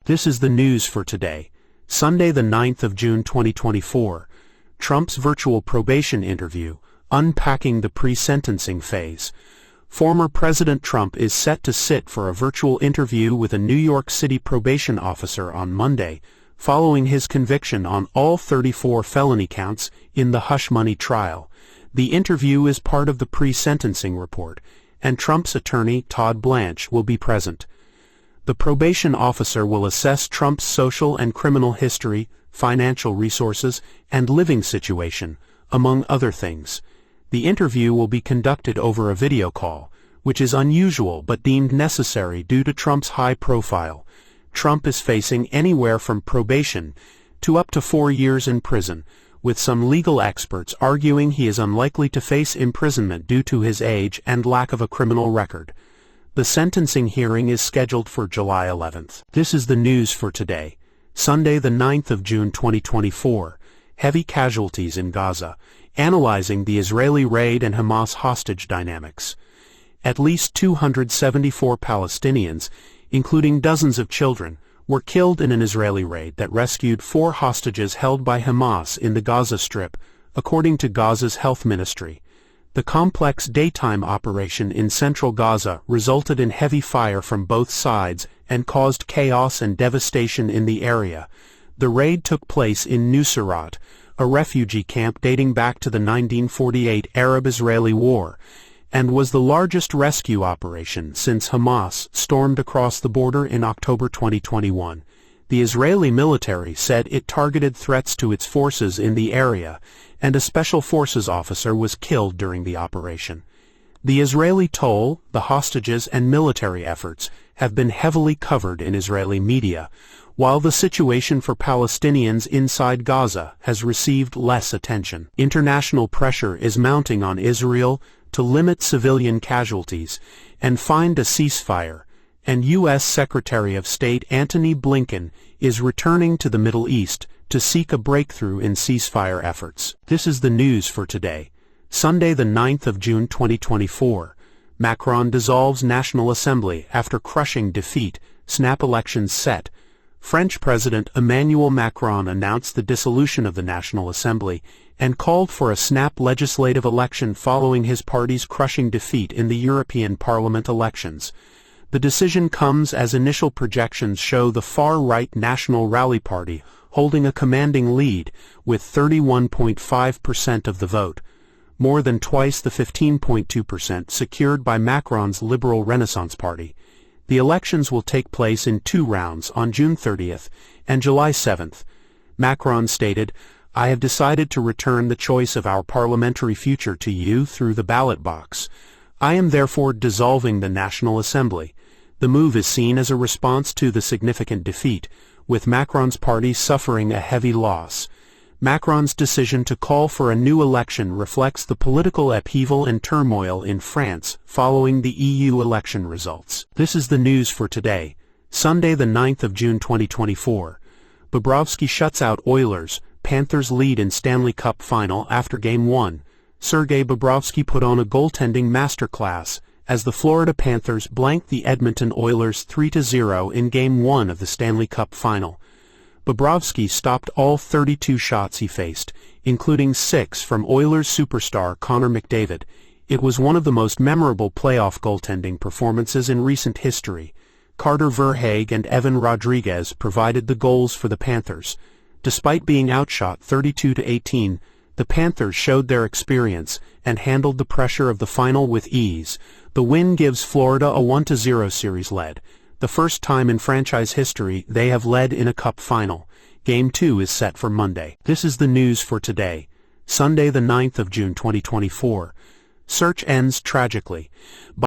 This is the news for today, Sunday the 9th of June 2024. Trump's virtual probation interview, unpacking the pre-sentencing phase. Former President Trump is set to sit for a virtual interview with a New York City probation officer on Monday, following his conviction on all 34 felony counts in the hush money trial. The interview is part of the pre-sentencing report, and Trump's attorney, Todd Blanche, will be present. The probation officer will assess Trump's social and criminal history, financial resources, and living situation, among other things. The interview will be conducted over a video call, which is unusual but deemed necessary due to Trump's high profile. Trump is facing anywhere from probation to up to 4 years in prison, with some legal experts arguing he is unlikely to face imprisonment due to his age and lack of a criminal record. The sentencing hearing is scheduled for July 11th. This is the news for today, Sunday the 9th of June 2024. Heavy casualties in Gaza, analyzing the Israeli raid and Hamas hostage dynamics. At least 274 Palestinians, including dozens of children, were killed in an Israeli raid that rescued 4 hostages held by Hamas in the Gaza Strip, according to Gaza's health ministry. The complex daytime operation in central Gaza resulted in heavy fire from both sides and caused chaos and devastation in the area. The raid took place in Nuseirat, a refugee camp dating back to the 1948 Arab-Israeli War, and was the largest rescue operation since Hamas stormed across the border in October 2021. The Israeli military said it targeted threats to its forces in the area, and a special forces officer was killed during the operation. The Israeli toll, the hostages, and military efforts have been heavily covered in Israeli media, while the situation for Palestinians inside Gaza has received less attention. International pressure is mounting on Israel to limit civilian casualties and find a ceasefire, and U.S. Secretary of State Antony Blinken is returning to the Middle East to seek a breakthrough in ceasefire efforts. This is the news for today, Sunday the 9th of June 2024. Macron dissolves National Assembly after crushing defeat, snap elections set. French President Emmanuel Macron announced the dissolution of the National Assembly and called for a snap legislative election following his party's crushing defeat in the European Parliament elections. The decision comes as initial projections show the far-right National Rally Party holding a commanding lead with 31.5% of the vote, more than twice the 15.2% secured by Macron's Liberal Renaissance Party. The elections will take place in 2 rounds on June 30th and July 7th. Macron stated, "I have decided to return the choice of our parliamentary future to you through the ballot box. I am therefore dissolving the National Assembly." The move is seen as a response to the significant defeat, with Macron's party suffering a heavy loss. Macron's decision to call for a new election reflects the political upheaval and turmoil in France following the EU election results. This is the news for today, Sunday the 9th of June 2024. Bobrovsky shuts out Oilers, Panthers lead in Stanley Cup final after Game 1. Sergei Bobrovsky put on a goaltending masterclass as the Florida Panthers blanked the Edmonton Oilers 3-0 in Game 1 of the Stanley Cup final. Bobrovsky stopped all 32 shots he faced, including 6 from Oilers superstar Connor McDavid. It was one of the most memorable playoff goaltending performances in recent history. Carter Verhaeghe and Evan Rodriguez provided the goals for the Panthers. Despite being outshot 32-18, the Panthers showed their experience and handled the pressure of the final with ease. The win gives Florida a 1-0 series lead, the first time in franchise history they have led in a cup final. Game 2 is set for Monday. This is the news for today, Sunday the 9th of June 2024. Search ends tragically.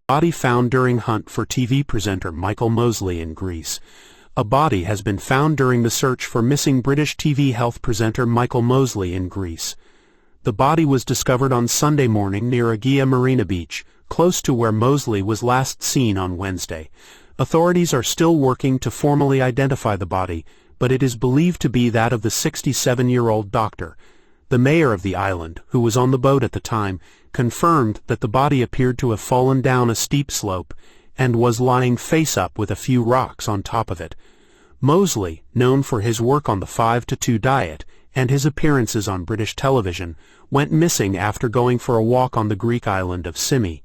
Body found during hunt for TV presenter Michael Mosley in Greece. A body has been found during the search for missing British TV health presenter Michael Mosley in Greece. The body was discovered on Sunday morning near Agia Marina Beach, close to where Mosley was last seen on Wednesday. Authorities are still working to formally identify the body, but it is believed to be that of the 67-year-old doctor. The mayor of the island, who was on the boat at the time, confirmed that the body appeared to have fallen down a steep slope and was lying face up with a few rocks on top of it. Mosley, known for his work on the 5-2 diet and his appearances on British television, went missing after going for a walk on the Greek island of Symi.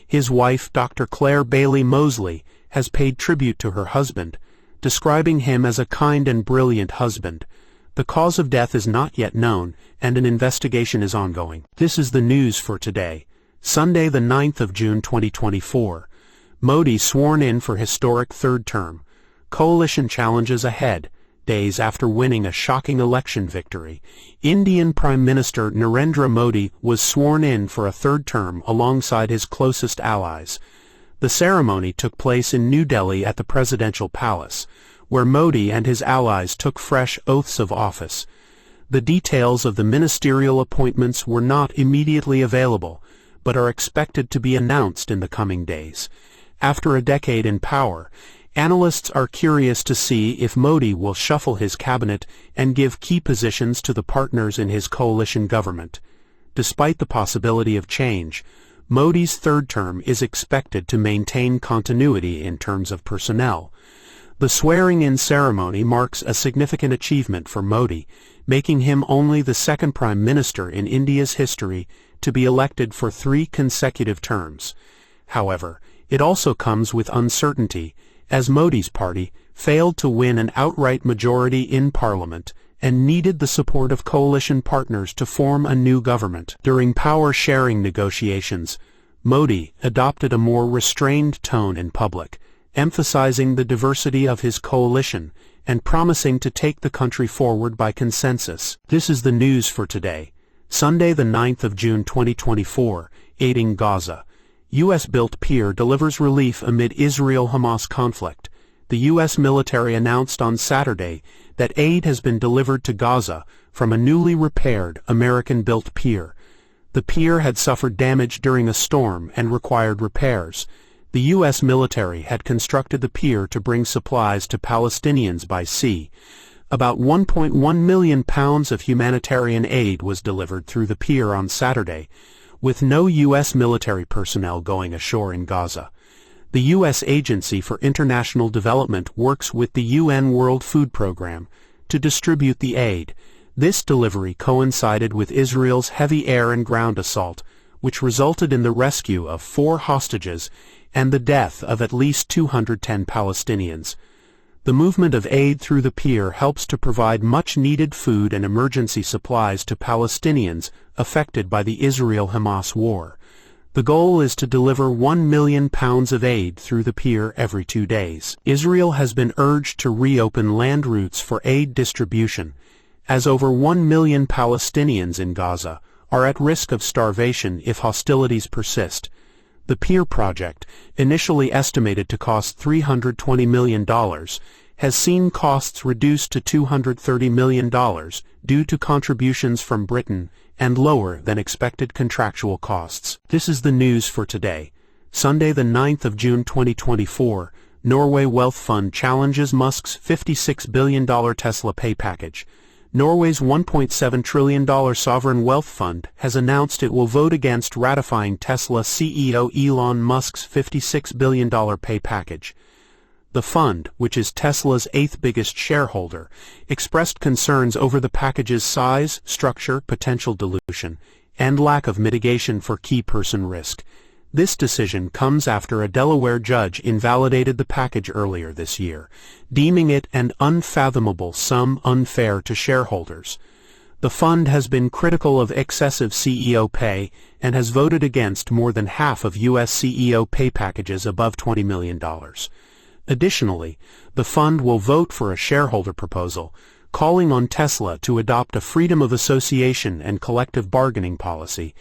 His wife, Dr. Claire Bailey Mosley, has paid tribute to her husband, describing him as a kind and brilliant husband. The cause of death is not yet known, and an investigation is ongoing. This is the news for today, Sunday the 9th of June 2024. Modi sworn in for historic third term. Coalition challenges ahead, days after winning a shocking election victory. Indian Prime Minister Narendra Modi was sworn in for a third term alongside his closest allies. The ceremony took place in New Delhi at the Presidential Palace, where Modi and his allies took fresh oaths of office. The details of the ministerial appointments were not immediately available, but are expected to be announced in the coming days. After a decade in power, analysts are curious to see if Modi will shuffle his cabinet and give key positions to the partners in his coalition government. Despite the possibility of change, Modi's third term is expected to maintain continuity in terms of personnel. The swearing-in ceremony marks a significant achievement for Modi, making him only the second prime minister in India's history to be elected for 3 consecutive terms. However, it also comes with uncertainty, as Modi's party failed to win an outright majority in parliament and needed the support of coalition partners to form a new government. During power-sharing negotiations, Modi adopted a more restrained tone in public, emphasizing the diversity of his coalition and promising to take the country forward by consensus. This is the news for today, Sunday the 9th of June 2024, aiding Gaza. U.S.-built pier delivers relief amid Israel-Hamas conflict. The U.S. military announced on Saturday that aid has been delivered to Gaza from a newly repaired American-built pier. The pier had suffered damage during a storm and required repairs. The U.S. military had constructed the pier to bring supplies to Palestinians by sea. About 1.1 million pounds of humanitarian aid was delivered through the pier on Saturday, with no U.S. military personnel going ashore in Gaza. The U.S. Agency for International Development works with the UN World Food Program to distribute the aid. This delivery coincided with Israel's heavy air and ground assault, which resulted in the rescue of 4 hostages and the death of at least 210 Palestinians. The movement of aid through the pier helps to provide much-needed food and emergency supplies to Palestinians affected by the Israel-Hamas war. The goal is to deliver 1 million pounds of aid through the pier every 2 days. Israel has been urged to reopen land routes for aid distribution, as over 1 million Palestinians in Gaza are at risk of starvation if hostilities persist. The pier project, initially estimated to cost $320 million, has seen costs reduced to $230 million due to contributions from Britain and lower than expected contractual costs. This is the news for today, Sunday the 9th of June 2024. Norway Wealth Fund challenges Musk's $56 billion Tesla pay package. Norway's $1.7 trillion sovereign wealth fund has announced it will vote against ratifying Tesla CEO Elon Musk's $56 billion pay package. The fund, which is Tesla's 8th biggest shareholder, expressed concerns over the package's size, structure, potential dilution, and lack of mitigation for key person risk. This decision comes after a Delaware judge invalidated the package earlier this year, deeming it an unfathomable sum unfair to shareholders. The fund has been critical of excessive CEO pay and has voted against more than half of U.S. CEO pay packages above $20 million. Additionally, the fund will vote for a shareholder proposal calling on Tesla to adopt a freedom of association and collective bargaining policy.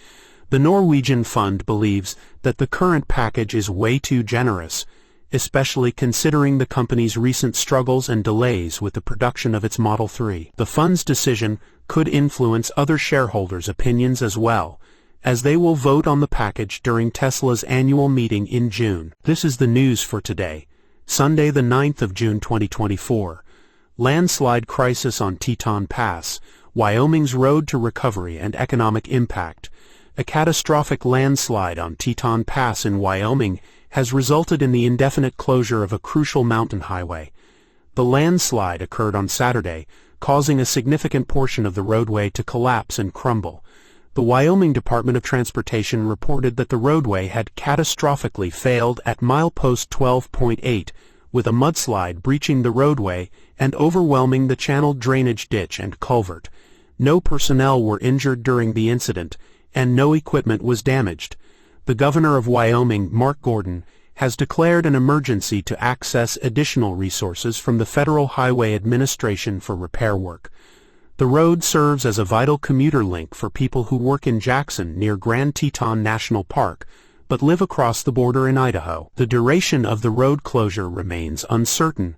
The Norwegian fund believes that the current package is way too generous, especially considering the company's recent struggles and delays with the production of its Model 3. The fund's decision could influence other shareholders' opinions as well, as they will vote on the package during Tesla's annual meeting in June. This is the news for today, Sunday the 9th of June 2024. Landslide crisis on Teton Pass, Wyoming's road to recovery and economic impact. A catastrophic landslide on Teton Pass in Wyoming has resulted in the indefinite closure of a crucial mountain highway. The landslide occurred on Saturday, causing a significant portion of the roadway to collapse and crumble. The Wyoming Department of Transportation reported that the roadway had catastrophically failed at milepost 12.8, with a mudslide breaching the roadway and overwhelming the channel drainage ditch and culvert. No personnel were injured during the incident, and no equipment was damaged. The governor of Wyoming, Mark Gordon, has declared an emergency to access additional resources from the Federal Highway Administration for repair work. The road serves as a vital commuter link for people who work in Jackson near Grand Teton National Park, but live across the border in Idaho. The duration of the road closure remains uncertain,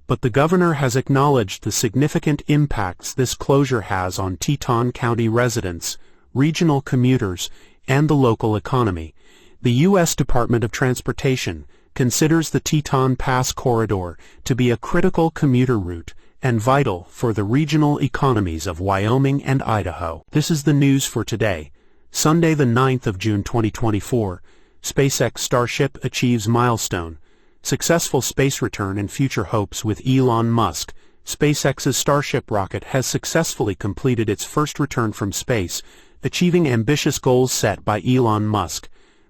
but the governor has acknowledged the significant impacts this closure has on Teton County residents, regional commuters, and the local economy. The U.S. Department of Transportation considers the Teton Pass corridor to be a critical commuter route and vital for the regional economies of Wyoming and Idaho. This is the news for today, Sunday the 9th of June 2024. SpaceX Starship achieves milestone. Successful space return and future hopes with Elon Musk. SpaceX's Starship rocket has successfully completed its first return from space, achieving ambitious goals set by Elon Musk.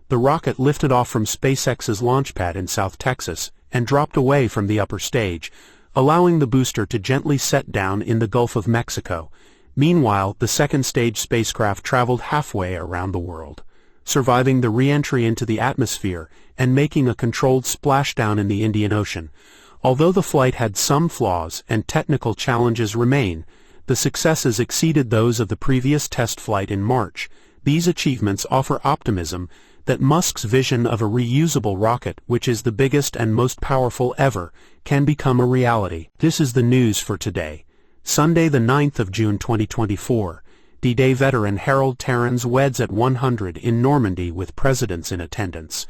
The rocket lifted off from SpaceX's launch pad in South Texas and dropped away from the upper stage, allowing the booster to gently set down in the Gulf of Mexico. Meanwhile, the second stage spacecraft traveled halfway around the world, surviving the re-entry into the atmosphere and making a controlled splashdown in the Indian Ocean. Although the flight had some flaws and technical challenges remain, the successes exceeded those of the previous test flight in March. These achievements offer optimism that Musk's vision of a reusable rocket, which is the biggest and most powerful ever, can become a reality. This is the news for today, Sunday the 9th of June 2024. D-Day veteran Harold Teren's Weds at 100 in Normandy with presidents in attendance.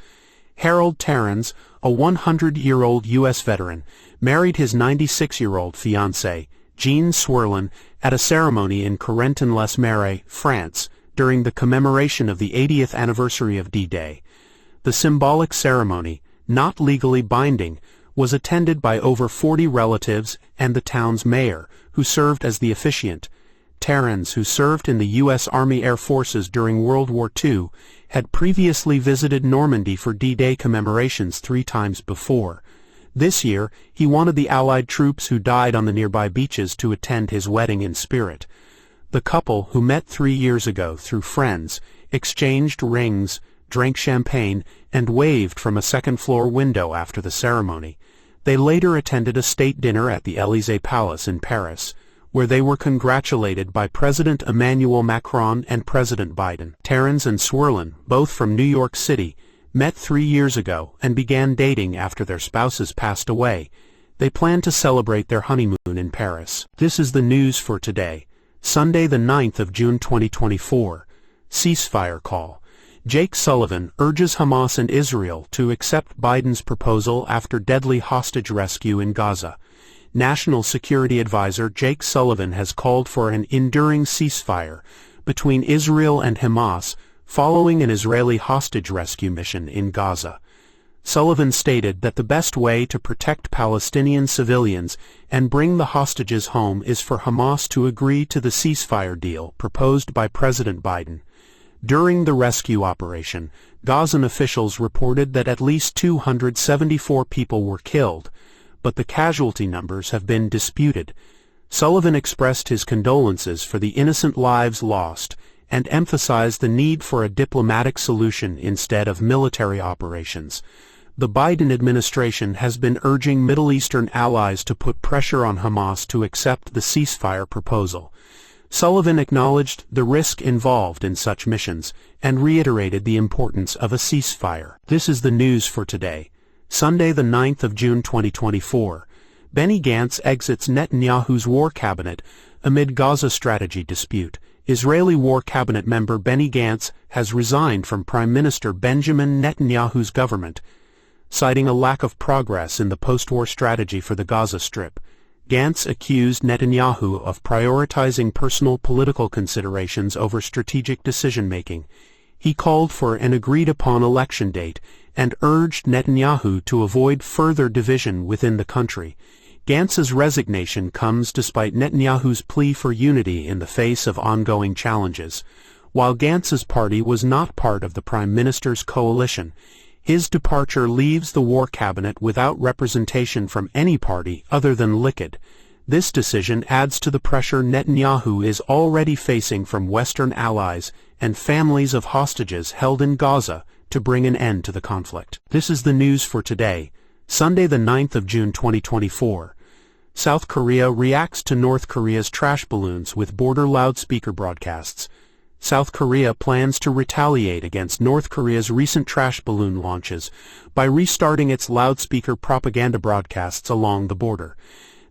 Harold Teren, a 100-year-old U.S. veteran, married his 96-year-old fiancée, Jean Swirlin, at a ceremony in Corentin-les-Marais, France, during the commemoration of the 80th anniversary of D-Day. The symbolic ceremony, not legally binding, was attended by over 40 relatives and the town's mayor, who served as the officiant. Teren, who served in the U.S. Army Air Forces during World War II, had previously visited Normandy for D-Day commemorations 3 times before. This year, he wanted the Allied troops who died on the nearby beaches to attend his wedding in spirit. The couple, who met 3 years ago through friends, exchanged rings, drank champagne, and waved from a second-floor window after the ceremony. They later attended a state dinner at the Élysée Palace in Paris, where they were congratulated by President Emmanuel Macron and President Biden. Teren and Swirlin, both from New York City, met 3 years ago and began dating after their spouses passed away. They plan to celebrate their honeymoon in Paris. This is the news for today, Sunday the 9th of June 2024. Ceasefire call. Jake Sullivan urges Hamas and Israel to accept Biden's proposal after deadly hostage rescue in Gaza. National Security Advisor Jake Sullivan has called for an enduring ceasefire between Israel and Hamas following an Israeli hostage rescue mission in Gaza. Sullivan stated that the best way to protect Palestinian civilians and bring the hostages home is for Hamas to agree to the ceasefire deal proposed by President Biden. During the rescue operation, Gazan officials reported that at least 274 people were killed, but the casualty numbers have been disputed. Sullivan expressed his condolences for the innocent lives lost and emphasized the need for a diplomatic solution instead of military operations. The Biden administration has been urging Middle Eastern allies to put pressure on Hamas to accept the ceasefire proposal. Sullivan acknowledged the risk involved in such missions and reiterated the importance of a ceasefire. This is the news for today, Sunday the 9th of June 2024. Benny Gantz exits Netanyahu's war cabinet amid Gaza strategy dispute. Israeli war cabinet member Benny Gantz has resigned from Prime Minister Benjamin Netanyahu's government, citing a lack of progress in the post-war strategy for the Gaza Strip. Gantz accused Netanyahu of prioritizing personal political considerations over strategic decision-making. He called for an agreed-upon election date and urged Netanyahu to avoid further division within the country. Gantz's resignation comes despite Netanyahu's plea for unity in the face of ongoing challenges. While Gantz's party was not part of the Prime Minister's coalition, his departure leaves the war cabinet without representation from any party other than Likud. This decision adds to the pressure Netanyahu is already facing from Western allies and families of hostages held in Gaza to bring an end to the conflict. This is the news for today, Sunday the 9th of June 2024. South Korea reacts to North Korea's trash balloons with border loudspeaker broadcasts. South Korea plans to retaliate against North Korea's recent trash balloon launches by restarting its loudspeaker propaganda broadcasts along the border.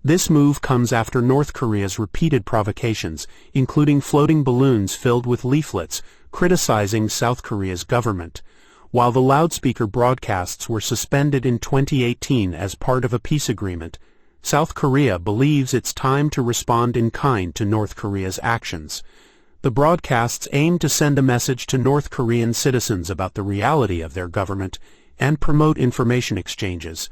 This move comes after North Korea's repeated provocations, including floating balloons filled with leaflets criticizing South Korea's government. While the loudspeaker broadcasts were suspended in 2018 as part of a peace agreement, South Korea believes it's time to respond in kind to North Korea's actions. The broadcasts aim to send a message to North Korean citizens about the reality of their government and promote information exchanges.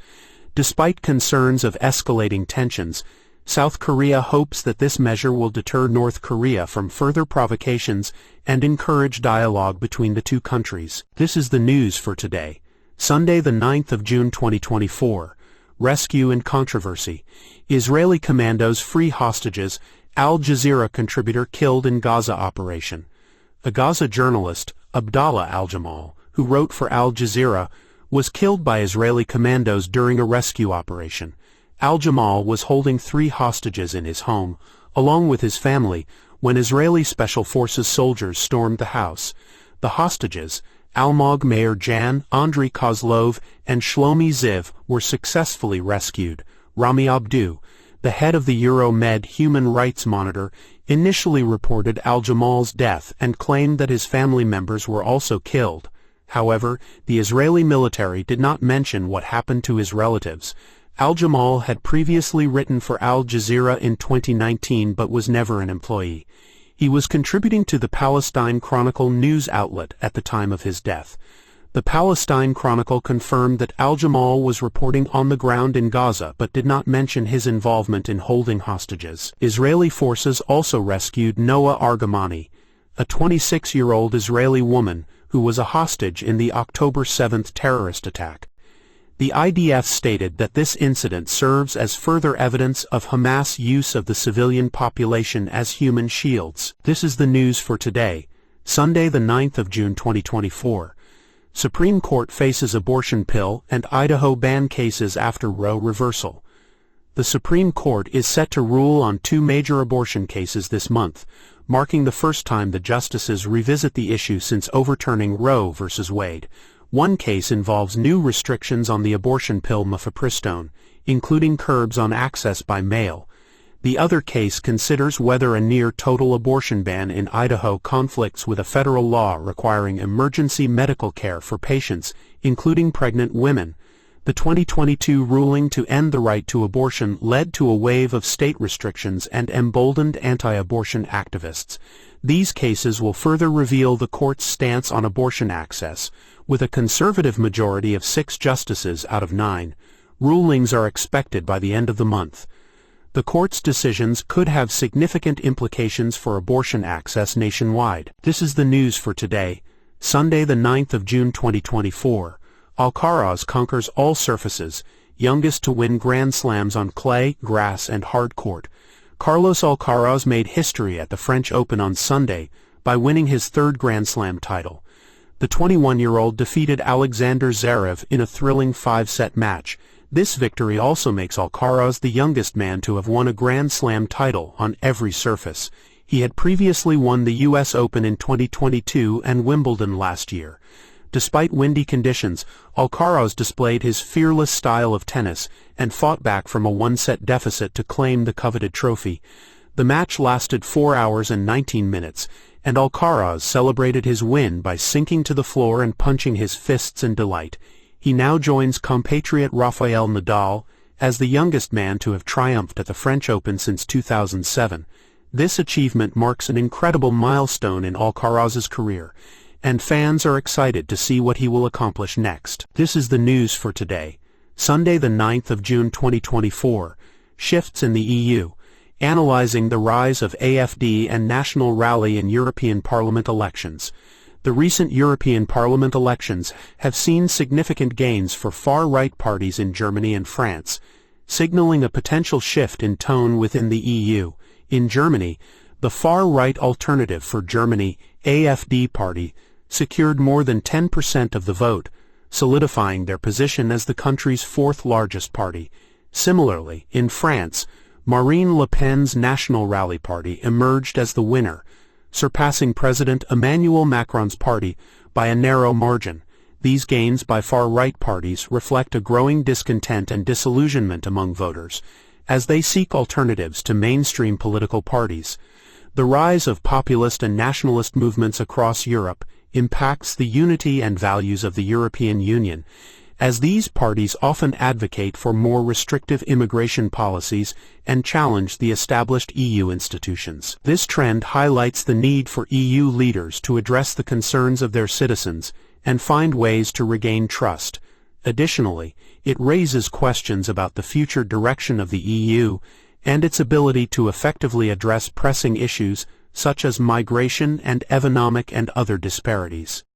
Despite concerns of escalating tensions, South Korea hopes that this measure will deter North Korea from further provocations and encourage dialogue between the two countries. This is the news for today, Sunday the 9th of June 2024. Rescue and controversy. Israeli commandos free hostages, Al Jazeera contributor killed in Gaza operation. A Gaza journalist, Abdallah al-Jamal, who wrote for Al Jazeera, was killed by Israeli commandos during a rescue operation. Al-Jamal was holding 3 hostages in his home, along with his family, when Israeli Special Forces soldiers stormed the house. The hostages, Almog Mayor Jan, Andriy Kozlov, and Shlomi Ziv, were successfully rescued. Rami Abdu, the head of the Euromed Human Rights Monitor, initially reported Al-Jamal's death and claimed that his family members were also killed. However, the Israeli military did not mention what happened to his relatives. Al-Jamal had previously written for Al Jazeera in 2019 but was never an employee. He was contributing to the Palestine Chronicle news outlet at the time of his death. The Palestine Chronicle confirmed that Al-Jamal was reporting on the ground in Gaza but did not mention his involvement in holding hostages. Israeli forces also rescued Noa Argamani, a 26-year-old Israeli woman who was a hostage in the October 7th terrorist attack. The IDF stated that this incident serves as further evidence of Hamas' use of the civilian population as human shields. This is the news for today, Sunday the 9th of June 2024. Supreme Court faces abortion pill and Idaho ban cases after Roe reversal. The Supreme Court is set to rule on 2 major abortion cases this month, marking the first time the justices revisit the issue since overturning Roe v. Wade. One case involves new restrictions on the abortion pill mifepristone, including curbs on access by mail. The other case considers whether a near-total abortion ban in Idaho conflicts with a federal law requiring emergency medical care for patients, including pregnant women. The 2022 ruling to end the right to abortion led to a wave of state restrictions and emboldened anti-abortion activists. These cases will further reveal the court's stance on abortion access. With a conservative majority of 6 justices out of 9, rulings are expected by the end of the month. The court's decisions could have significant implications for abortion access nationwide. This is the news for today, Sunday the 9th of June 2024. Alcaraz conquers all surfaces, youngest to win Grand Slams on clay, grass and hard court. Carlos Alcaraz made history at the French Open on Sunday by winning his 3rd Grand Slam title. The 21-year-old defeated Alexander Zverev in a thrilling 5-set match. This victory also makes Alcaraz the youngest man to have won a Grand Slam title on every surface. He had previously won the U.S. Open in 2022 and Wimbledon last year. Despite windy conditions, Alcaraz displayed his fearless style of tennis and fought back from a 1-set deficit to claim the coveted trophy. The match lasted 4 hours and 19 minutes, and Alcaraz celebrated his win by sinking to the floor and punching his fists in delight. He now joins compatriot Rafael Nadal as the youngest man to have triumphed at the French Open since 2007. This achievement marks an incredible milestone in Alcaraz's career, and fans are excited to see what he will accomplish next. This is the news for today, Sunday the 9th of June 2024. Shifts in the EU, analyzing the rise of AfD and National Rally in European Parliament elections. The recent European Parliament elections have seen significant gains for far-right parties in Germany and France, signaling a potential shift in tone within the EU. In Germany, the far-right Alternative for Germany, AfD party, secured more than 10% of the vote, solidifying their position as the country's fourth-largest party. Similarly, in France, Marine Le Pen's National Rally Party emerged as the winner, surpassing President Emmanuel Macron's party by a narrow margin. These gains by far-right parties reflect a growing discontent and disillusionment among voters, as they seek alternatives to mainstream political parties. The rise of populist and nationalist movements across Europe impacts the unity and values of the European Union, as these parties often advocate for more restrictive immigration policies and challenge the established EU institutions. This trend highlights the need for EU leaders to address the concerns of their citizens and find ways to regain trust. Additionally, it raises questions about the future direction of the EU and its ability to effectively address pressing issues such as migration and economic and other disparities.